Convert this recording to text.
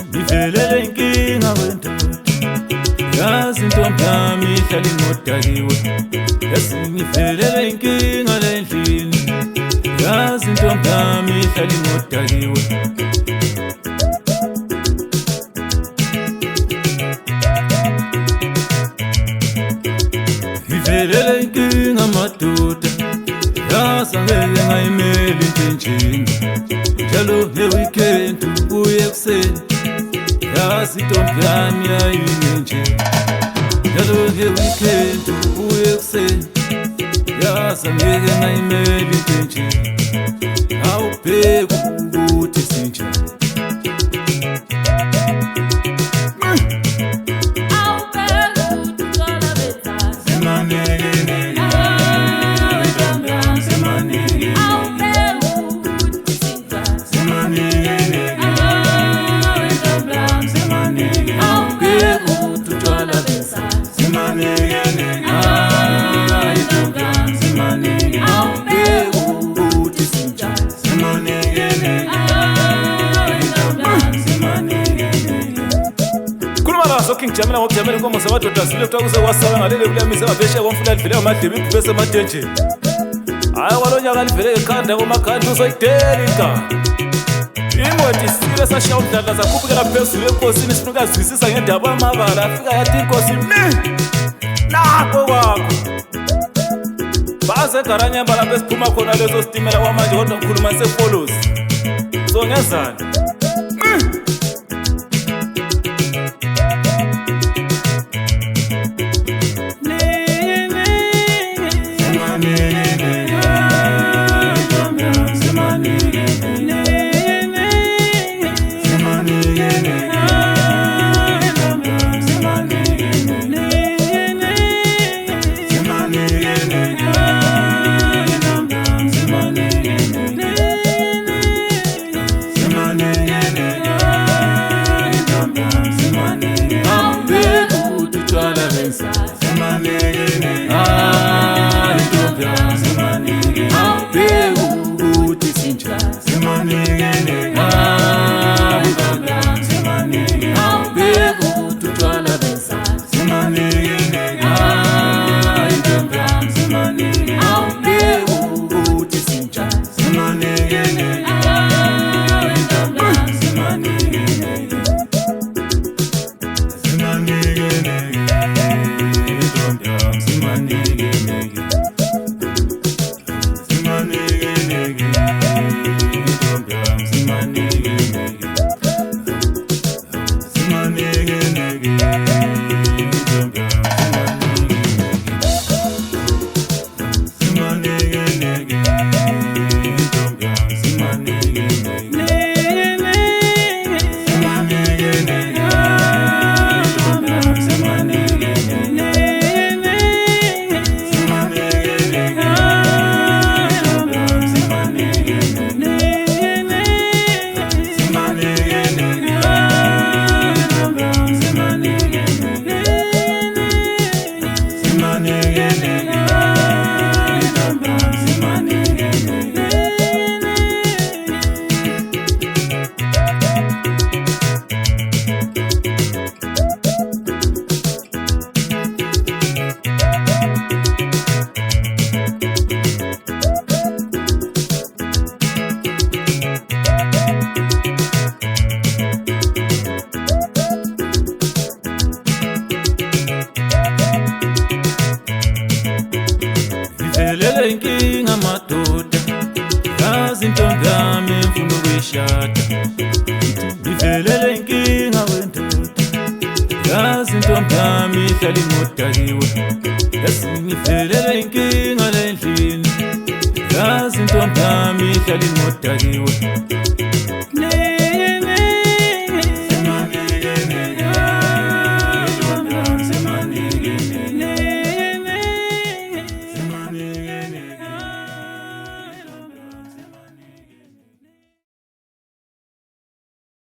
Ngivelele inkinga wendoda, yazi intombi yami ihlala ingodakiwe. Ngivelele inkinga lendlini, yazi intombi yami ihlala ingodakiwe. Ngivelele inkinga madoda, yazi angeke ngayimeli intenjini. Njalo nge-weekend ubuye ekuseni, yazi intombi yami yayingenje. Njalo nge-weekend ubuye ekuseni, yazi angeke ngayimeli intenjini. Awubheki ukuthi sinjani. King Jamila ngokujamela inkomo zamadoda zile kuthiwa kuze kwasala ngalele kulemise ababheshe komfula livele amadebe ibhubese emadenjeni. Hayi kwalonyaka livele ekhanda komakhanda uzoyidela inkani. Imoto isile sashiya umdladla zakhuphukela phezulu enkosini isinuka zwisisa ngendaba amabala afika yathi inkosi nakho kwakho. Baze egaranyamba lapho esiphuma khona lezo sitimela kwamanje kodwa ngikhuluma sefolosi. So ngezani? Ngivelele inkinga madoda, yazi intombi yami ifuna ukuyishada. Ngivelele inkinga wendoda, yazi intombi yami ihlala ingodakiwe. Ngivelele inkinga lendlini, yazi intombi yami ihlala ingodakiwe.